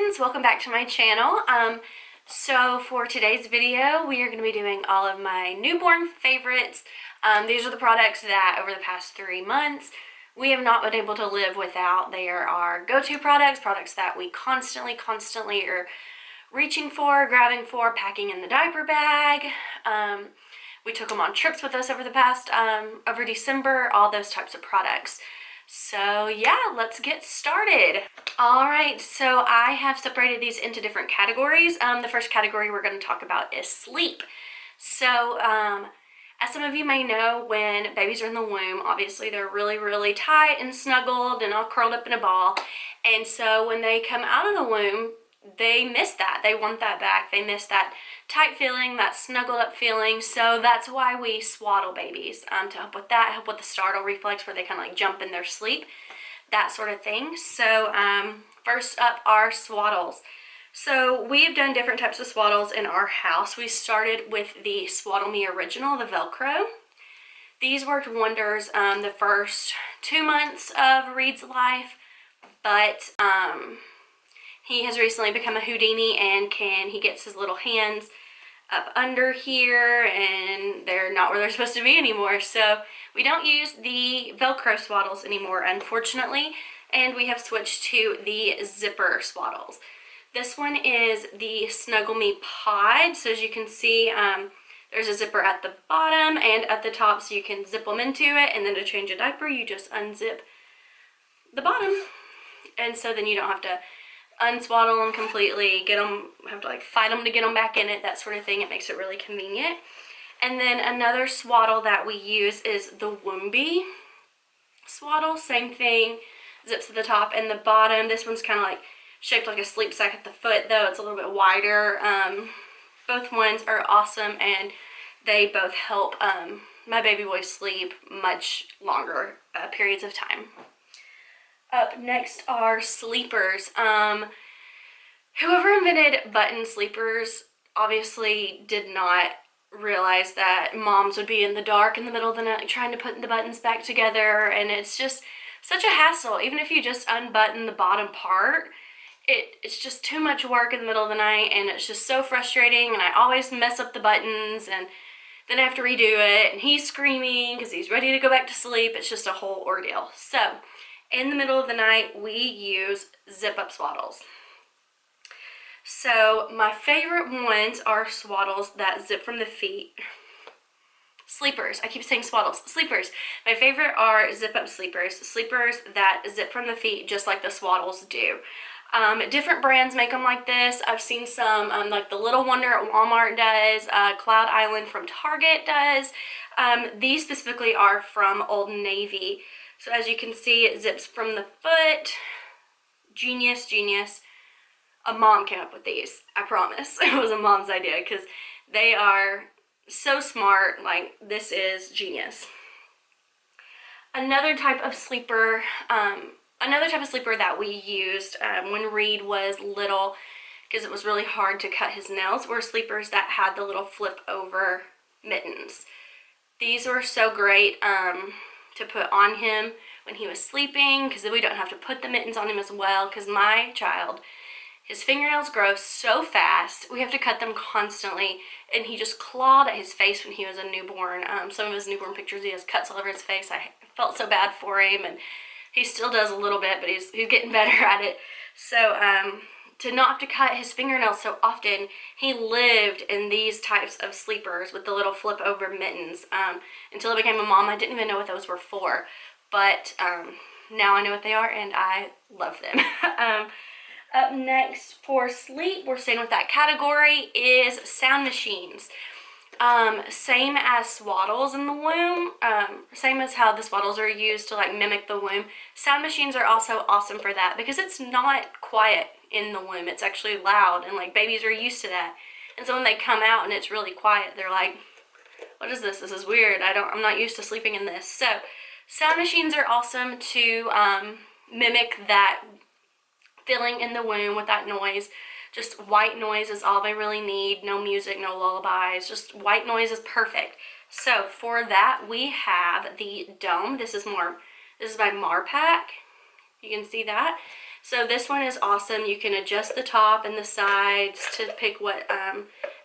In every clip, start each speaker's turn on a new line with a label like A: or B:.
A: kittens, welcome back to my channel. So for today's video we are going to be doing all of my newborn favorites. These are the products that over the past 3 months we have not been able to live without. They are our go-to products that we constantly are reaching for, grabbing for, packing in the diaper bag. We took them on trips with us over the past, over December, all those types of products. So yeah, let's get started. All right, so I have separated these into different categories. The first category we're going to talk about is sleep. So as some of you may know, when babies are in the womb, obviously they're really tight and snuggled and all curled up in a ball. And so when they come out of the womb, they miss that. They want that back. They miss that tight feeling, that snuggled up feeling. So that's why we swaddle babies, to help with that, help with the startle reflex where they kind of like jump in their sleep, that sort of thing. So first up are swaddles. So we've done different types of swaddles in our house. We started with the Swaddle Me Original, the Velcro. These worked wonders the first 2 months of Reed's life, but he has recently become a Houdini and he gets his little hands up under here and they're not where they're supposed to be anymore. So we don't use the Velcro swaddles anymore, unfortunately, and we have switched to the zipper swaddles. This one is the Snuggle Me Pod. So as you can see, there's a zipper at the bottom and at the top, so you can zip them into it, and then to change a diaper, you just unzip the bottom. And so then you don't have to unswaddle them completely, have to like fight them to get them back in it, that sort of thing. It makes it really convenient. And then another swaddle that we use is the Woombie swaddle. Same thing, zips at the top and the bottom. This one's kind of like shaped like a sleep sack at the foot, though it's a little bit wider. Both ones are awesome, and they both help my baby boy sleep much longer periods of time. Up next are sleepers. Whoever invented button sleepers obviously did not realize that moms would be in the dark in the middle of the night trying to put the buttons back together, and it's just such a hassle. Even if you just unbutton the bottom part, it's just too much work in the middle of the night, and it's just so frustrating, and I always mess up the buttons, and then I have to redo it, and he's screaming because he's ready to go back to sleep. It's just a whole ordeal. So in the middle of the night, we use zip-up swaddles. So my favorite ones are swaddles that zip from the feet. Sleepers. I keep saying swaddles. Sleepers. My favorite are zip-up sleepers. Sleepers that zip from the feet just like the swaddles do. Different brands make them like this. I've seen some, like the Little Wonder at Walmart does. Cloud Island from Target does. These specifically are from Old Navy. So as you can see, it zips from the foot. Genius. A mom came up with these, I promise. It was a mom's idea because they are so smart. Like, this is genius. Another type of sleeper that we used when Reed was little, because it was really hard to cut his nails, were sleepers that had the little flip over mittens. These were so great to put on him when he was sleeping, because then we don't have to put the mittens on him as well, because my child, his fingernails grow so fast, we have to cut them constantly, and he just clawed at his face when he was a newborn. Some of his newborn pictures, he has cuts all over his face. I felt so bad for him, and he still does a little bit, but he's getting better at it. So to not have to cut his fingernails so often, he lived in these types of sleepers with the little flip over mittens until I became a mom. I didn't even know what those were for, but now I know what they are, and I love them. Up next for sleep, we're staying with that category, is sound machines. Same as swaddles in the womb, same as how the swaddles are used to like mimic the womb. Sound machines are also awesome for that because it's not quiet in the womb. It's actually loud, and like babies are used to that. And so when they come out and it's really quiet, they're like, what is this? This is weird. I'm not used to sleeping in this. So sound machines are awesome to mimic that feeling in the womb with that noise. Just white noise is all they really need. No music, no lullabies, just white noise is perfect. So for that, we have the Dome. This is by Marpack. You can see that. So this one is awesome. You can adjust the top and the sides to pick what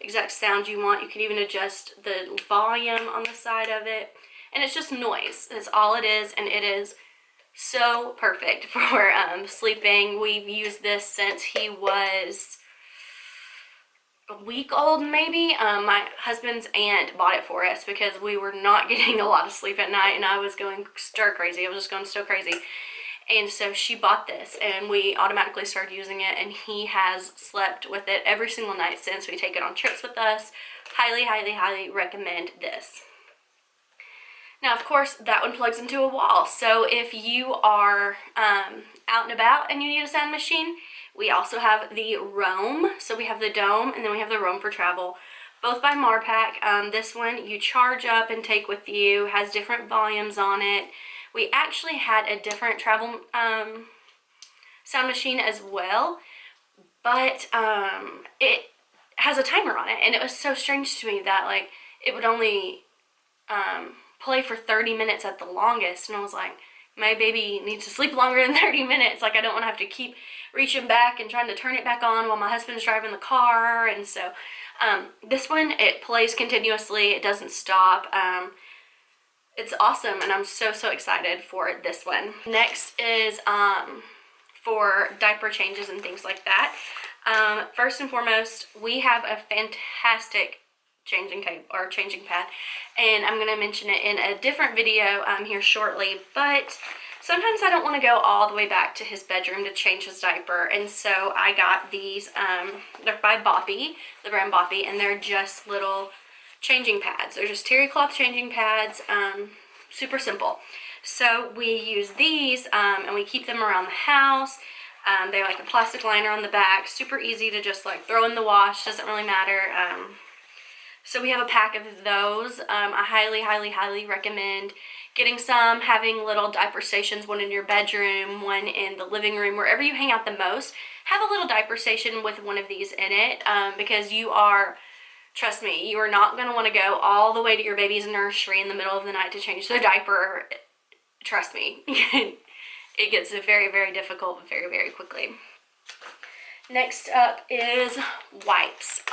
A: exact sound you want. You can even adjust the volume on the side of it. And it's just noise. That's all it is, and it is so perfect for sleeping. We've used this since he was a week old, maybe. My husband's aunt bought it for us because we were not getting a lot of sleep at night, and I was going stir crazy. I was just going so crazy. And so she bought this, and we automatically started using it, and he has slept with it every single night since. We take it on trips with us. Highly, highly, highly recommend this. Now, of course, that one plugs into a wall. So if you are out and about and you need a sound machine, we also have the Roam. So we have the Dome, and then we have the Roam for travel, both by Marpac. This one you charge up and take with you, has different volumes on it. We actually had a different travel sound machine as well, but it has a timer on it, and it was so strange to me that like it would only play for 30 minutes at the longest, and I was like, my baby needs to sleep longer than 30 minutes. Like, I don't want to have to keep reaching back and trying to turn it back on while my husband's driving the car. And so this one, it plays continuously. It doesn't stop. It's awesome, and I'm so excited for this one. Next is for diaper changes and things like that. First and foremost, we have a fantastic changing pad, and I'm going to mention it in a different video here shortly, but sometimes I don't want to go all the way back to his bedroom to change his diaper, and so I got these. They're by Boppy, the brand Boppy, and they're just little changing pads. They're just terry cloth changing pads, super simple. So we use these, and we keep them around the house. They're like a plastic liner on the back, super easy to just like throw in the wash, doesn't really matter. So we have a pack of those. I highly recommend getting some, having little diaper stations, one in your bedroom, one in the living room, wherever you hang out the most. Have a little diaper station with one of these in it, because trust me, you are not going to want to go all the way to your baby's nursery in the middle of the night to change their diaper. Trust me, it gets very difficult very quickly. Next up is wipes.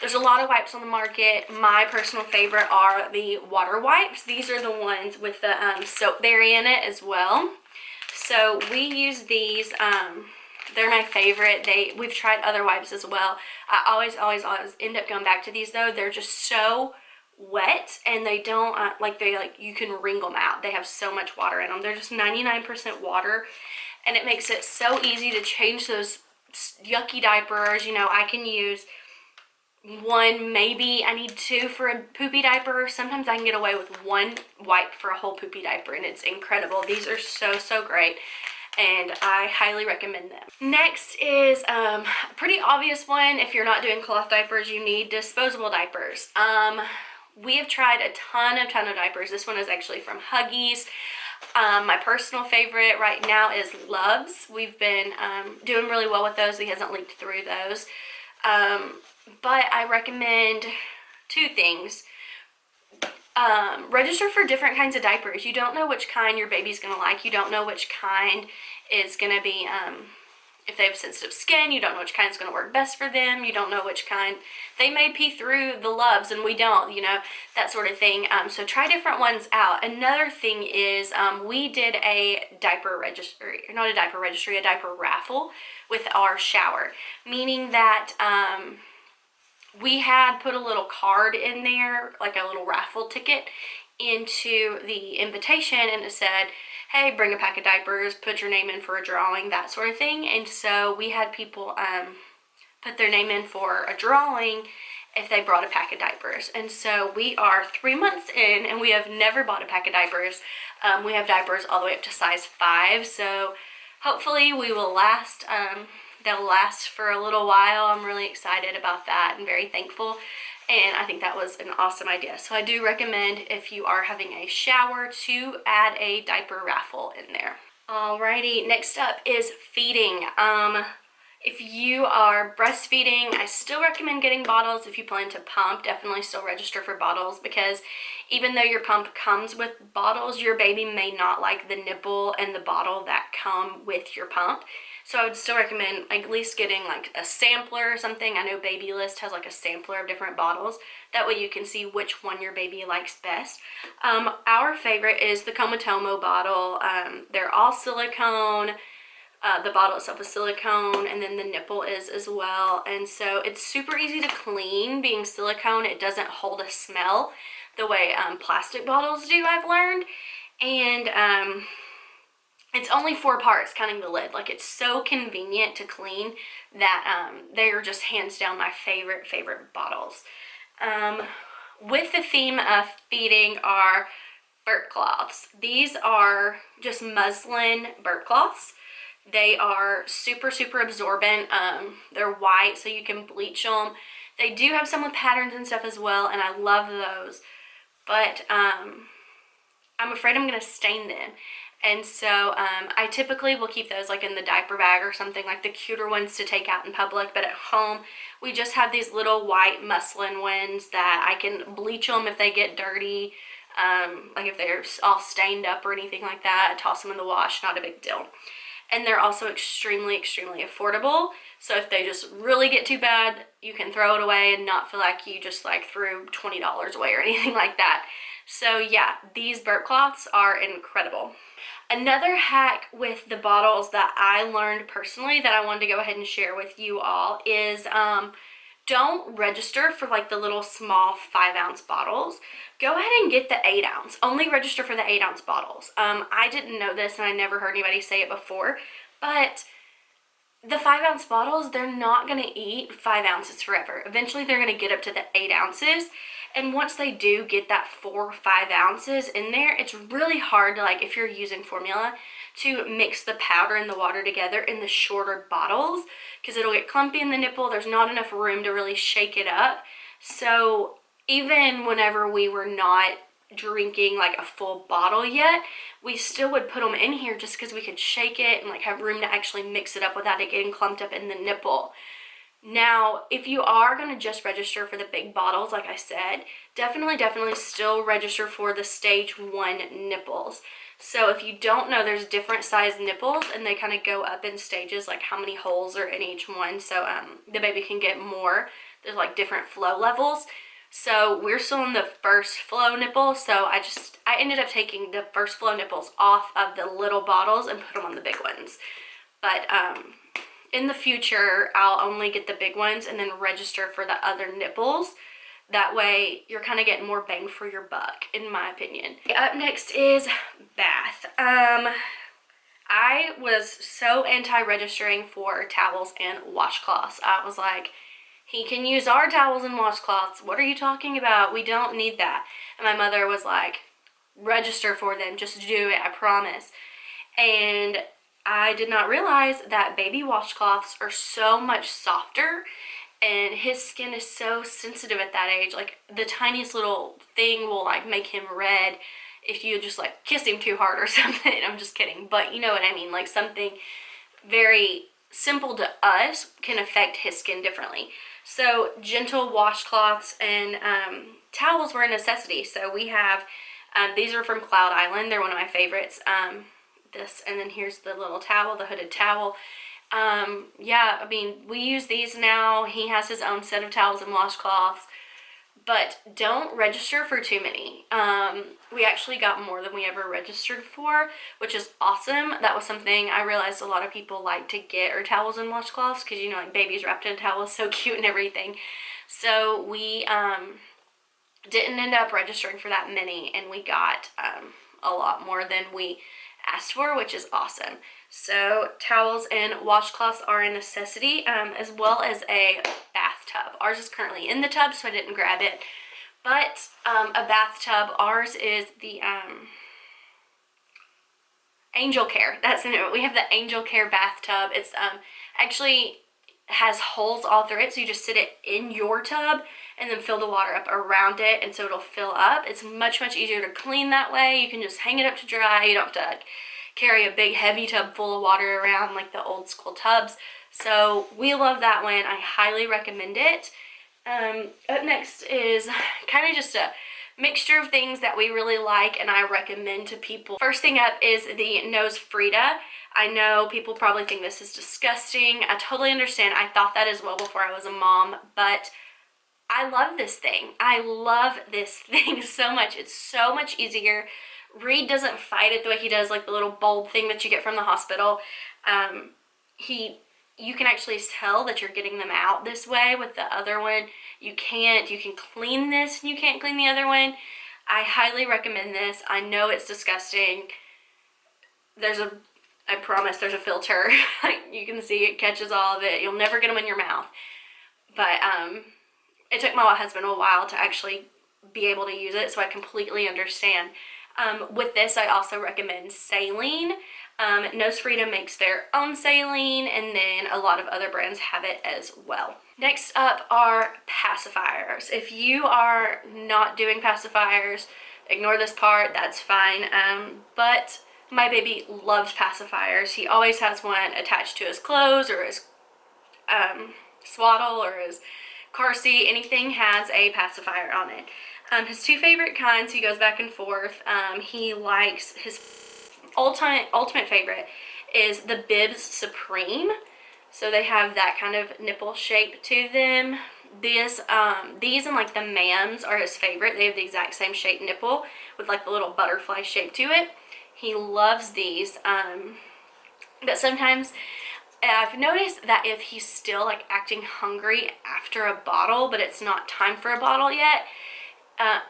A: There's a lot of wipes on the market. My personal favorite are the water wipes. These are the ones with the soap berry in it as well. So we use these. They're my favorite. We've tried other wipes as well. I always end up going back to these though. They're just so wet, and they don't you can wring them out. They have so much water in them. They're just 99% water, and it makes it so easy to change those yucky diapers. You know, I can use one, maybe I need two for a poopy diaper. Sometimes I can get away with one wipe for a whole poopy diaper, and it's incredible. These are so great, and I highly recommend them. Next is a pretty obvious one. If you're not doing cloth diapers, you need disposable diapers. We have tried a ton of diapers. This one is actually from Huggies. My personal favorite right now is Love's. We've been doing really well with those. He hasn't leaked through those. But I recommend two things. Register for different kinds of diapers. You don't know which kind your baby's going to like. You don't know which kind is going to be, if they have sensitive skin, you don't know which kind is going to work best for them. You don't know which kind. They may pee through the Loves and we don't, you know, that sort of thing. So try different ones out. Another thing is we did a diaper registry, not a diaper registry, a diaper raffle with our shower, meaning that we had put a little card in there, like a little raffle ticket, into the invitation, and it said, hey, bring a pack of diapers, put your name in for a drawing, that sort of thing. And so we had people put their name in for a drawing if they brought a pack of diapers. And so we are 3 months in, and we have never bought a pack of diapers. We have diapers all the way up to size 5, so hopefully we will last. They'll last for a little while. I'm really excited about that and very thankful. And I think that was an awesome idea. So I do recommend, if you are having a shower, to add a diaper raffle in there. Alrighty, next up is feeding. If you are breastfeeding, I still recommend getting bottles. If you plan to pump, definitely still register for bottles, because even though your pump comes with bottles, your baby may not like the nipple and the bottle that come with your pump. So I would still recommend at least getting like a sampler or something. I know Baby List has like a sampler of different bottles. That way you can see which one your baby likes best. Our favorite is the Comatomo bottle. They're all silicone. The bottle itself is silicone, and then the nipple is as well. And so it's super easy to clean. Being silicone, it doesn't hold a smell the way plastic bottles do, I've learned. And it's only 4 parts counting the lid. Like, it's so convenient to clean that they are just hands down my favorite bottles. With the theme of feeding are burp cloths. These are just muslin burp cloths. They are super absorbent. They're white, so you can bleach them. They do have some with patterns and stuff as well, and I love those. But I'm afraid I'm going to stain them. And so I typically will keep those like in the diaper bag or something, like the cuter ones to take out in public. But at home, we just have these little white muslin ones that I can bleach them if they get dirty. Like if they're all stained up or anything like that, I toss them in the wash, not a big deal. And they're also extremely affordable. So if they just really get too bad, you can throw it away and not feel like you just like threw $20 away or anything like that. So yeah, these burp cloths are incredible. Another hack with the bottles that I learned personally that I wanted to go ahead and share with you all is don't register for like the little small 5-ounce bottles. Go ahead and get the 8-ounce. Only register for the 8-ounce bottles. I didn't know this, and I never heard anybody say it before, but the 5-ounce bottles, they're not going to eat 5 ounces forever. Eventually, they're going to get up to the 8 ounces. And once they do get that 4 or 5 ounces in there, it's really hard to, like, if you're using formula, to mix the powder and the water together in the shorter bottles, because it'll get clumpy in the nipple. There's not enough room to really shake it up. So even whenever we were not drinking like a full bottle yet, we still would put them in here just because we could shake it and like have room to actually mix it up without it getting clumped up in the nipple. Now, if you are going to just register for the big bottles, like I said, definitely still register for the stage 1 nipples. So if you don't know, there's different size nipples, and they kind of go up in stages, like how many holes are in each one, so the baby can get more. There's like different flow levels. So we're still in the first flow nipple, so I ended up taking the first flow nipples off of the little bottles and put them on the big ones. But in the future, I'll only get the big ones and then register for the other nipples. That way, you're kind of getting more bang for your buck, in my opinion. Up next is bath. I was so anti-registering for towels and washcloths. I was like, he can use our towels and washcloths. What are you talking about? We don't need that. And my mother was like, register for them. Just do it, I promise. And I did not realize that baby washcloths are so much softer, and his skin is so sensitive at that age. Like, the tiniest little thing will like make him red if you just like kiss him too hard or something. I'm just kidding, but you know what I mean. Like, something very simple to us can affect his skin differently. So gentle washcloths and towels were a necessity. So we have these are from Cloud Island. They're one of my favorites. This, and then here's the little towel, the hooded towel. Yeah, I mean, we use these now. He has his own set of towels and washcloths, but don't register for too many. We actually got more than we ever registered for, which is awesome. That was something I realized a lot of people like to get, or towels and washcloths, because, you know, like babies wrapped in a towel is so cute and everything. So we didn't end up registering for that many, and we got a lot more than we asked for, which is awesome. So towels and washcloths are a necessity, as well as a bathtub. Ours is currently in the tub, so I didn't grab it. But a bathtub, ours is the Angel Care. That's the name. We have the Angel Care bathtub. It's actually has holes all through it, so you just sit it in your tub and then fill the water up around it, and so it'll fill up. It's much easier to clean that way. You can just hang it up to dry. You don't have to carry a big heavy tub full of water around like the old school tubs. So we love that one. I highly recommend it. Up next is kind of just a mixture of things that we really like and I recommend to people. First thing up is the Nose Frida. I know people probably think this is disgusting. I totally understand. I thought that as well before I was a mom, but I love this thing. I love this thing so much. It's so much easier. Reed doesn't fight it the way he does like the little bulb thing that you get from the hospital. You can actually tell that you're getting them out this way. With the other one, you can't. You can clean this and you can't clean the other one. I highly recommend this. I know it's disgusting. I promise there's a filter. Like you can see it catches all of it. You'll never get them in your mouth. But it took my husband a while to actually be able to use it, so I completely understand. With this, I also recommend saline. Nose Freedom makes their own saline, and then a lot of other brands have it as well. Next up are pacifiers. If you are not doing pacifiers, ignore this part, that's fine. But my baby loves pacifiers. He always has one attached to his clothes or his swaddle or his car seat. Anything has a pacifier on it. His two favorite kinds, he goes back and forth. He likes his ultimate favorite is the Bibs Supreme. So they have that kind of nipple shape to them. These and like the Mams are his favorite. They have the exact same shaped nipple with like the little butterfly shape to it. He loves these. But sometimes I've noticed that if he's still like acting hungry after a bottle, but it's not time for a bottle yet,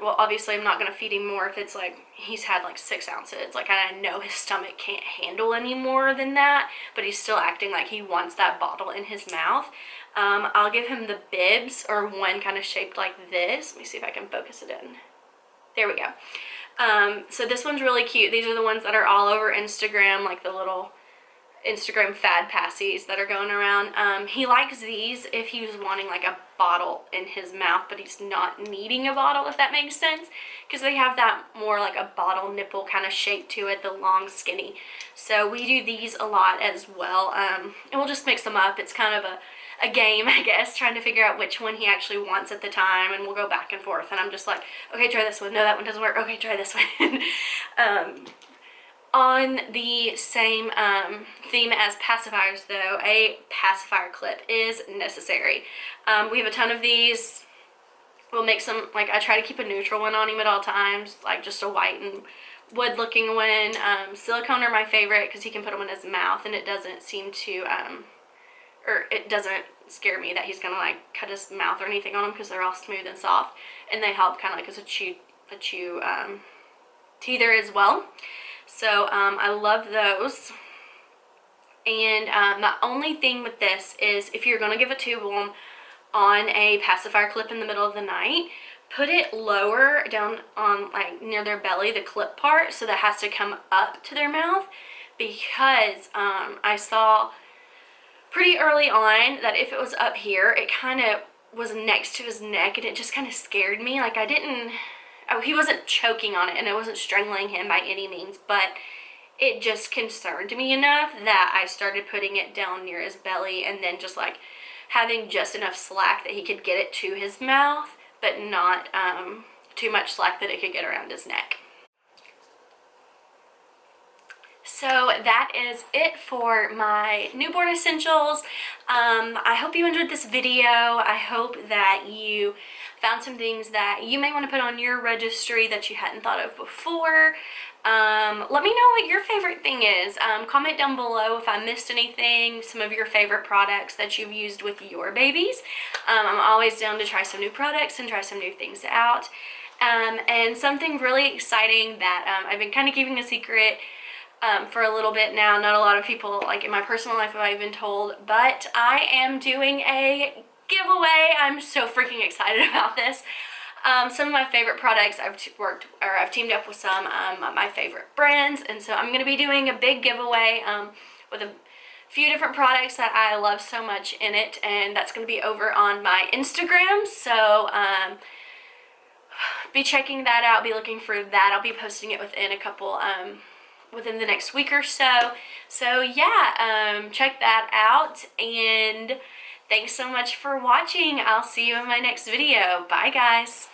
A: well, obviously I'm not going to feed him more if it's like he's had like 6 ounces. Like I know his stomach can't handle any more than that, but he's still acting like he wants that bottle in his mouth. I'll give him the Bibs, or one kind of shaped like this. Let me see if I can focus it in. There we go. So this one's really cute. These are the ones that are all over Instagram, like the little Instagram fad passies that are going around. He likes these if he was wanting like a bottle in his mouth, but he's not needing a bottle, if that makes sense, because they have that more like a bottle nipple kind of shape to it, the long skinny. So we do these a lot as well, and we'll just mix them up. It's kind of a game, I guess, trying to figure out which one he actually wants at the time, and we'll go back and forth, and I'm just like, okay, try this one. No, that one doesn't work. Okay, try this one. On the same theme as pacifiers though, a pacifier clip is necessary. We have a ton of these. We'll make some, like I try to keep a neutral one on him at all times, like just a white and wood looking one. Silicone are my favorite because he can put them in his mouth and it doesn't seem to, or it doesn't scare me that he's gonna like cut his mouth or anything on them because they're all smooth and soft, and they help kind of like as a chew teether as well. So I love those. And the only thing with this is if you're going to give it to them on a pacifier clip in the middle of the night, put it lower down on like near their belly, the clip part, so that has to come up to their mouth, because I saw pretty early on that if it was up here, it kind of was next to his neck and it just kind of scared me. Like he wasn't choking on it and I wasn't strangling him by any means, but it just concerned me enough that I started putting it down near his belly and then just like having just enough slack that he could get it to his mouth, but not too much slack that it could get around his neck. So that is it for my newborn essentials. I hope you enjoyed this video. I hope that you found some things that you may want to put on your registry that you hadn't thought of before. Let me know what your favorite thing is. Comment down below if I missed anything, some of your favorite products that you've used with your babies. I'm always down to try some new products and try some new things out. And something really exciting that I've been kind of keeping a secret for a little bit now. Not a lot of people, like in my personal life, have I been told, but I am doing a giveaway. I'm so freaking excited about this. Some of my favorite products, I've teamed up with some of my favorite brands, and so I'm going to be doing a big giveaway with a few different products that I love so much in it, and that's going to be over on my Instagram. So be checking that out, be looking for that. I'll be posting it within a couple within the next week or so. So yeah, check that out, and thanks so much for watching. I'll see you in my next video. Bye guys.